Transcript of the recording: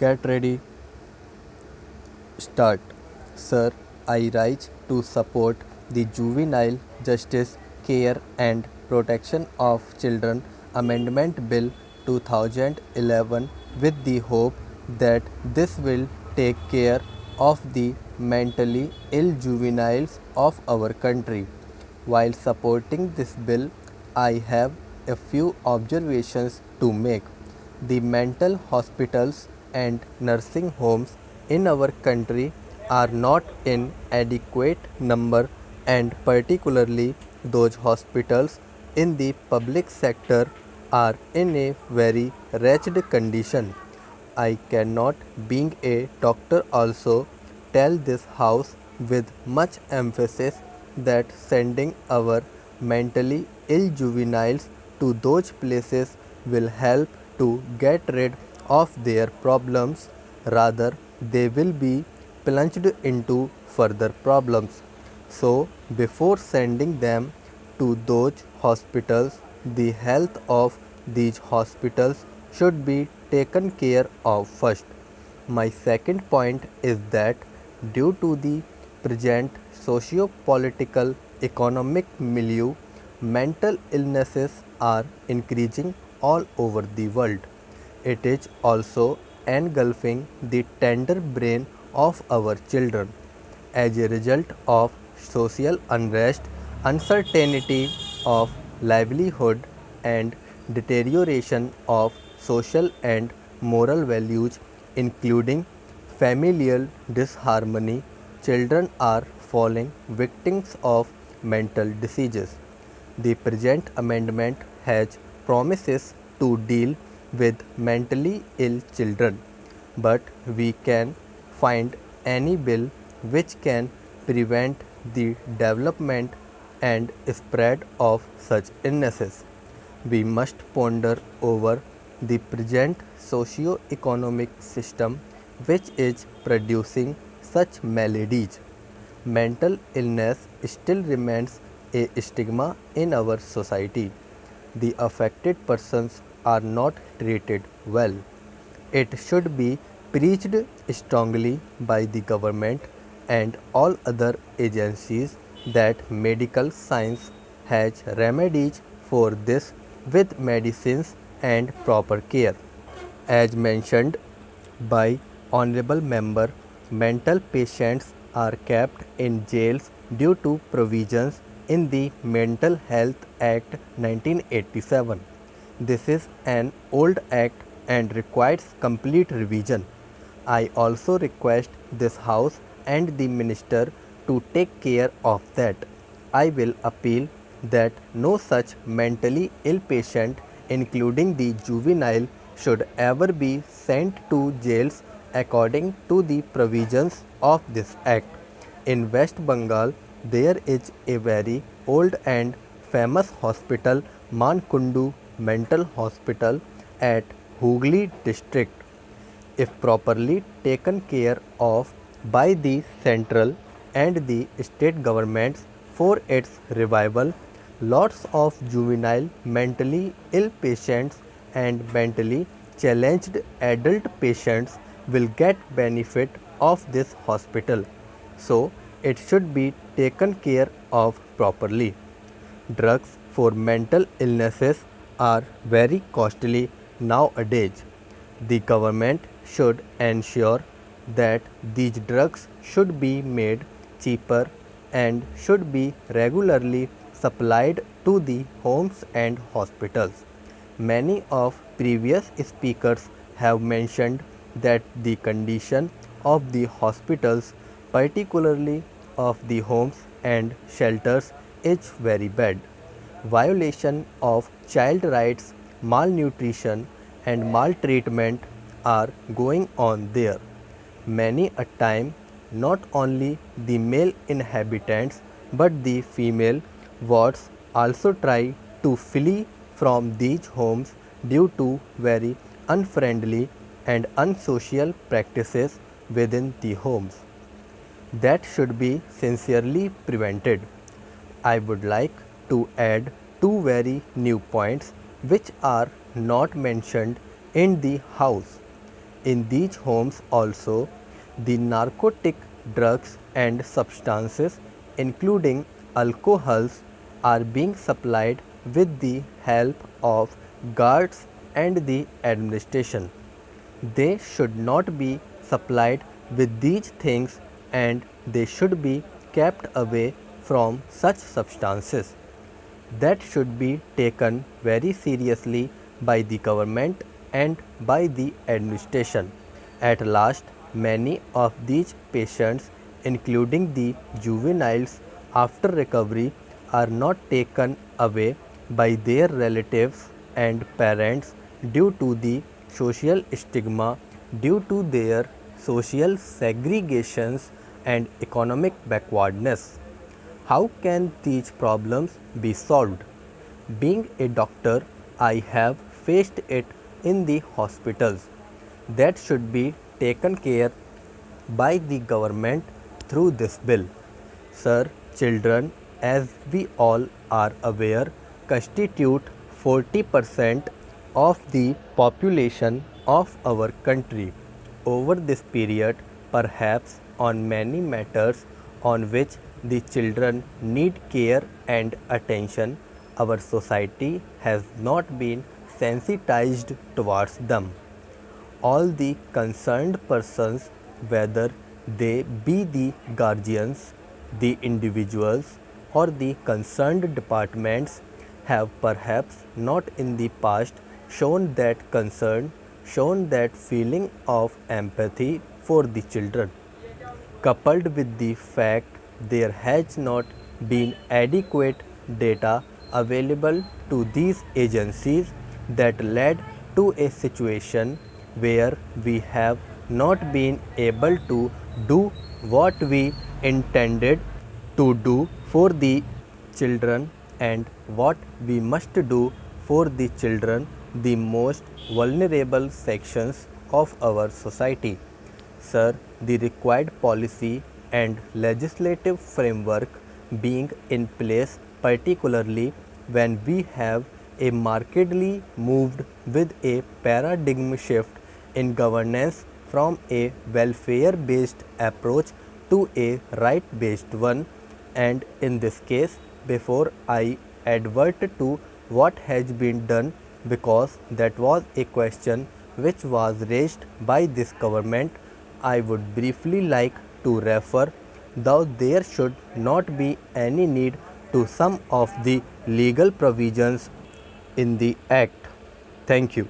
Get ready, start. Sir, I rise to support the Juvenile Justice Care and Protection of Children Amendment Bill 2011 with the hope that this will take care of the mentally ill juveniles of our country. While supporting this bill, I have a few observations to make. The mental hospitals and nursing homes in our country are not in adequate number, and particularly those hospitals in the public sector are in a very wretched condition. I cannot, being a doctor also, tell this house with much emphasis that sending our mentally ill juveniles to those places will help to get rid of their problems. Rather, they will be plunged into further problems. So, before sending them to those hospitals, the health of these hospitals should be taken care of first. My second point is that due to the present socio-political economic milieu, mental illnesses are increasing all over the world. It is also engulfing the tender brain of our children. As a result of social unrest, uncertainty of livelihood, and deterioration of social and moral values, including familial disharmony, children are falling victims of mental diseases. The present amendment has promises to deal with mentally ill children, but we can find any bill which can prevent the development and spread of such illnesses. We must ponder over the present socio-economic system which is producing such maladies. Mental illness still remains a stigma in our society. The affected persons are not treated well. It should be preached strongly by the government and all other agencies that medical science has remedies for this with medicines and proper care. As mentioned by Honorable Member, mental patients are kept in jails due to provisions in the Mental Health Act 1987. This is an old act and requires complete revision. I also request this House and the Minister to take care of that. I will appeal that no such mentally ill patient, including the juvenile, should ever be sent to jails according to the provisions of this act. In West Bengal, there is a very old and famous hospital, Mankundu Mental Hospital at Hooghly district. If properly taken care of by the central and the state governments for its revival, lots of juvenile mentally ill patients and mentally challenged adult patients will get benefit of this hospital. So, it should be taken care of properly. Drugs for mental illnesses are very costly nowadays. The government should ensure that these drugs should be made cheaper and should be regularly supplied to the homes and hospitals. Many of previous speakers have mentioned that the condition of the hospitals, particularly of the homes and shelters, is very bad. Violation of child rights, malnutrition, and maltreatment are going on there. Many a time, not only the male inhabitants but the female wards also try to flee from these homes due to very unfriendly and unsocial practices within the homes. That should be sincerely prevented. I would like to add two very new points which are not mentioned in the House. In these homes also, the narcotic drugs and substances, including alcohols, are being supplied with the help of guards and the administration. They should not be supplied with these things and they should be kept away from such substances. That should be taken very seriously by the government and by the administration. At last, many of these patients, including the juveniles, after recovery, are not taken away by their relatives and parents due to the social stigma, due to their social segregations and economic backwardness. How can these problems be solved? Being a doctor, I have faced it in the hospitals. That should be taken care by the government through this bill. Sir, children, as we all are aware, constitute 40% of the population of our country. Over this period, perhaps on many matters on which the children need care and attention, our society has not been sensitized towards them. All the concerned persons, whether they be the guardians, the individuals, or the concerned departments, have perhaps not in the past shown that concern, shown that feeling of empathy for the children. Coupled with the fact there has not been adequate data available to these agencies, that led to a situation where we have not been able to do what we intended to do for the children and what we must do for the children, the most vulnerable sections of our society. Sir, the required policy and legislative framework being in place, particularly when we have a markedly moved with a paradigm shift in governance from a welfare based approach to a right based one, and in this case, before I advert to what has been done, because that was a question which was raised by this government, I would briefly like to refer, though there should not be any need to some of the legal provisions in the Act. Thank you.